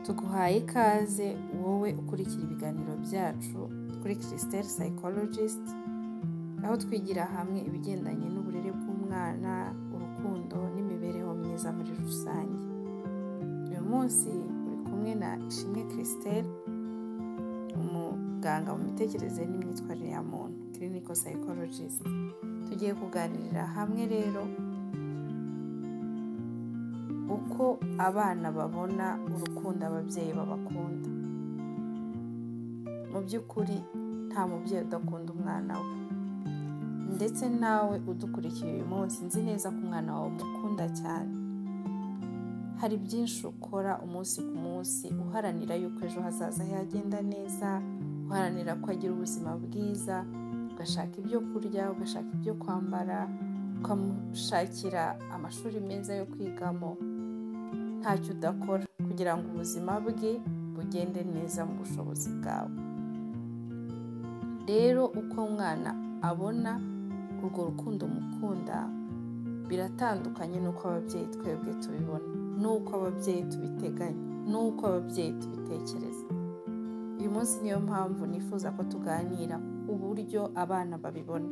Tuguhaye ikaze wowe ukurikira ibiganiro byacu kuri Christelle Psychologist, aho twigira hamwe ibigendanye n'uburere bw'umwana, urukundo n'imibereho myiza muri rusange. Uyu munsi uri kumwe na Ishimwe Christelle, umuganga mu mitekerereze n'imyitwarire ya muntu, clinical psychologist. Tugiye kuganirira hamwe rero uko abana babona urukundo ababyeyi babakunda. Mu by'ukuri nta mubyeyi udakunda umwana we, ndetse nawe udukurikiye uyu munsi nzi neza ko umwana wawe umukunda cyane. Hari byinshi ukora umunsi ku munsi uharanira yuko ejo hazaza yagenda neza, uharanira ko agira ubuzima bwiza, ugashaka ibyo kurya, ugashaka ibyo kwambara, ukamushakira amashuri meza yo kwigamo. Ntacyo udakora kugira ngo ubuzima bwe bugende neza mu bushobozi bwawe. Rero uko umwana abona urwo rukundo mukunda biratandukanye n'uko ababyeyi twebwe tubibona, n'uko ababyeyi tubiteganya, n'uko ababyeyi tubitekereza. Uyu munsi niyo mpamvu nifuza ko tuganira uburyo abana babibona.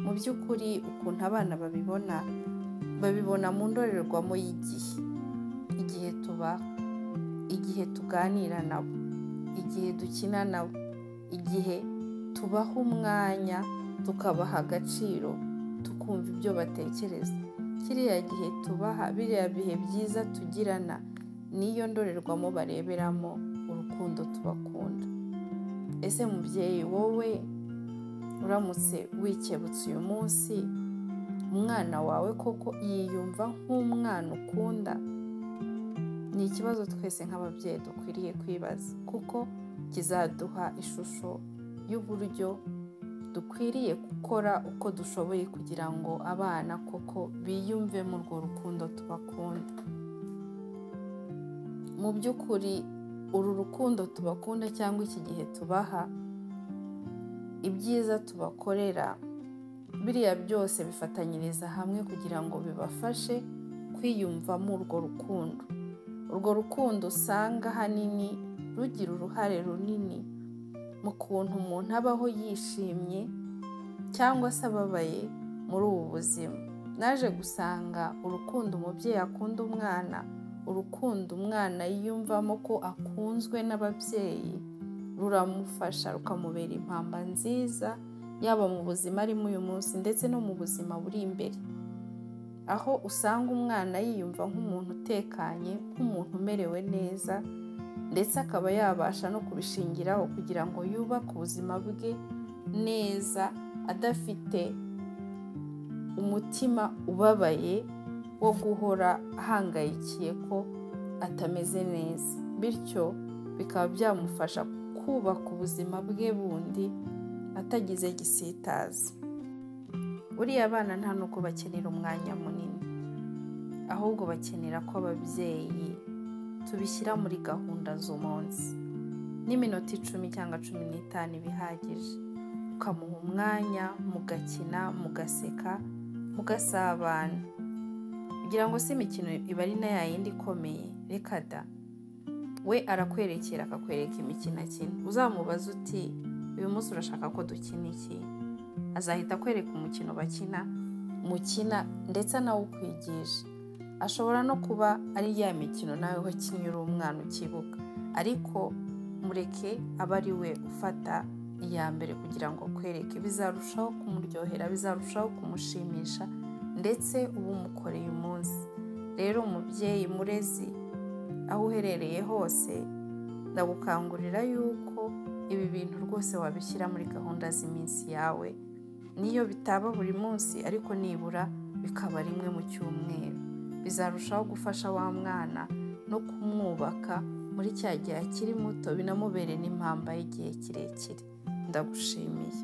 Mu by'ukuri ukuntu abana babibona mu ndorerwamo igihe tubaho, igihe tuganira nabo, igihe dukina nabo, igihe tubaha umwanya tukabaha agaciro, tukumva ibyo batekereza. Kiriya gihe tubaha, biriya bihe byiza tugirana, niyo ndorerwamo bareberamo urukundo tubakunda. Ese mubyeyi, wowe uramutse wikebutse uyu munsi, umwana wawe koko yiyumva nk'umwana ukunda? Ni ikibazo twese nk'ababyeyi dukwiriye kwibaza, kuko kizaduha ishusho y'uburyo dukwiriye gukora uko dushoboye kugira ngo abana koko biyumve mu urwo rukundo tubakunda. Mu by'ukuri uru rukundo tubakunda cyangwa iki gihe tubaha, ibyiza tubakorera, biriya byose bifatanyiriza hamwe kugira ngo bibafashe kwiyumvamo urwo rukundo. Urwo rukundo usanga ahanini rugira uruhare runini mu kuntu umuntu abaho yishimye cyangwa se ababaye muri ubu buzima. Naje gusanga urukundo umubyeyi akunda umwana, urukundo umwana yiyumvamo ko akunzwe n'ababyeyi, ruramufasha rukamubera impamba nziza, yaba mu buzima arimo uyu munsi ndetse no mu buzima buri imbere, aho usanga umwana yiyumva nk'umuntu utekanye, nk'umuntu umerewe neza, ndetse akaba yabasha no kubishingiraho kugira ngo yubake ubuzima bwe neza, adafite umutima ubabaye wo guhora ahangayikiye ko atameze neza. Bityo bikaba byamufasha kubaka ubuzima bwe bundi atagize gisitaza. Buriya abana nta nuko bakenera umwanya munini, ahubwo bakenera ko ababyeyi tubishyira muri gahunda z'umunsi. N'iminota 10 cyangwa 15 bihagije, ukamuha umwanya, mugakina, mugaseka, mugasabana. Kugira ngo si imikino iba ari na yayindi ikomeye, reka da. We arakwerekera, akakwereka imikino akina. Uzamubaza uti uyu munsi urashaka ko dukina iki? Azahita akwereka umukino mukina ndetse nawe ukwigisha. Ashobora no kuba ari ya mikino nawe wakinnye uri umwana ukibuka, ariko mureke aba ari we ufata iya mbere kugira ngo akwereke. Bizarushaho kumuryohera, bizarushaho kumushimisha, ndetse uba umukoreye umunsi. Rero umubyeyi murezi, aho uherereye hose, ndagukangurira yuko ibi bintu rwose wabishyira muri gahunda z'iminsi yawe, niyo bitaba buri munsi ariko nibura bikaba rimwe mu cyumweru. Bizarushaho gufasha wa mwana no kumwubaka muri cya gihe akiri muto, binamubere n'impamba y'igihe kirekire. Ndagushimiye.